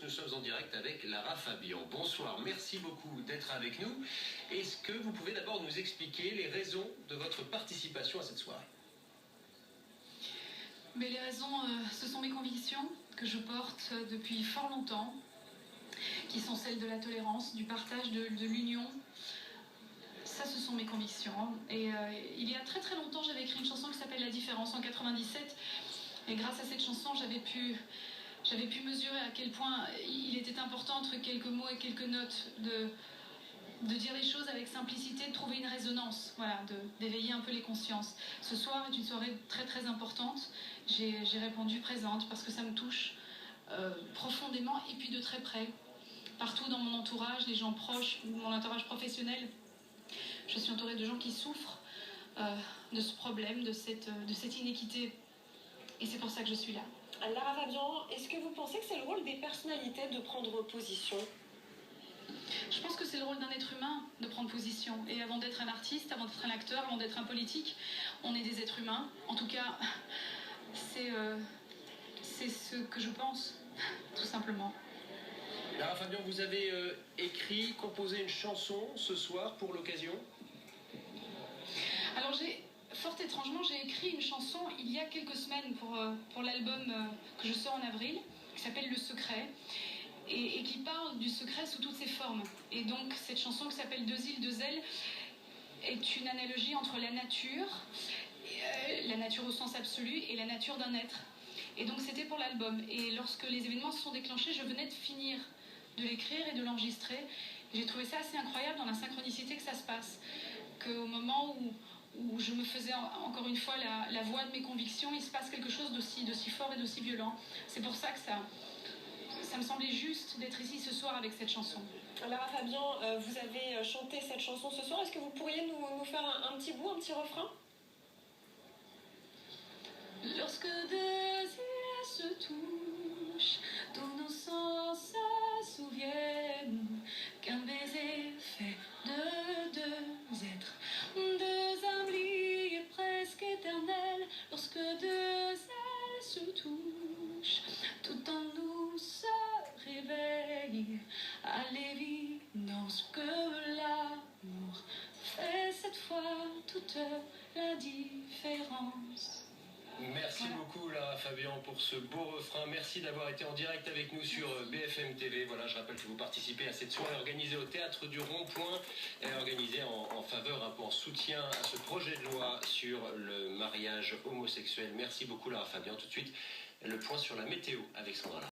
nous sommes en direct avec Lara Fabian. Bonsoir, merci beaucoup d'être avec nous. Est-ce que vous pouvez d'abord nous expliquer les raisons de votre participation à cette soirée? Mais les raisons, ce sont mes convictions que je porte depuis fort longtemps, qui sont celles de la tolérance, du partage, de l'union. Ça, ce sont mes convictions. Et il y a très très longtemps, j'avais écrit une chanson qui s'appelle La Différence en 97. Et grâce à cette chanson, j'avais pu mesurer à quel point il était important, entre quelques mots et quelques notes, de dire les choses avec simplicité, de trouver une résonance, voilà, d'éveiller un peu les consciences. Ce soir est une soirée très très importante. J'ai répondu présente parce que ça me touche profondément et puis de très près. Partout dans mon entourage, les gens proches, mon entourage professionnel, je suis entourée de gens qui souffrent de ce problème, de cette inéquité. Et c'est pour ça que je suis là. Lara Fabian, est-ce que vous pensez que c'est le rôle des personnalités de prendre position? Je pense que c'est le rôle d'un être humain de prendre position. Et avant d'être un artiste, avant d'être un acteur, avant d'être un politique, on est des êtres humains. En tout cas, c'est ce que je pense, tout simplement. Lara Fabian, vous avez écrit, composé une chanson ce soir pour l'occasion? Alors fort étrangement, j'ai écrit une chanson il y a quelques semaines pour l'album que je sors en avril, qui s'appelle Le Secret, et qui parle du secret sous toutes ses formes. Et donc cette chanson qui s'appelle Deux îles, deux ailes est une analogie entre la nature au sens absolu, et la nature d'un être. Et donc c'était pour l'album. Et lorsque les événements se sont déclenchés, je venais de finir de l'écrire et de l'enregistrer. J'ai trouvé ça assez incroyable dans la synchronicité que ça se passe. Qu'au moment où je me faisais encore une fois la voix de mes convictions, il se passe quelque chose d'aussi fort et d'aussi violent. C'est pour ça que ça me semblait juste d'être ici ce soir avec cette chanson. Lara Fabian, vous avez chanté cette chanson ce soir. Est-ce que vous pourriez nous faire un petit bout, un petit refrain? Lorsque deux îles se touchent, tous nos sens se souviennent qu'un baiser fait de deux êtres, deux âmes liées presque éternelles. Lorsque deux ailes se touchent, tout en nous se réveille à l'évidence que l'amour fait cette fois toute la différence. Merci beaucoup Lara Fabian pour ce beau refrain. Merci d'avoir été en direct avec nous sur BFM TV. Voilà, je rappelle que vous participez à cette soirée organisée au Théâtre du Rond-Point, organisée en faveur, un peu en soutien à ce projet de loi sur le mariage homosexuel. Merci beaucoup Lara Fabian. Tout de suite, le point sur la météo avec Sandra.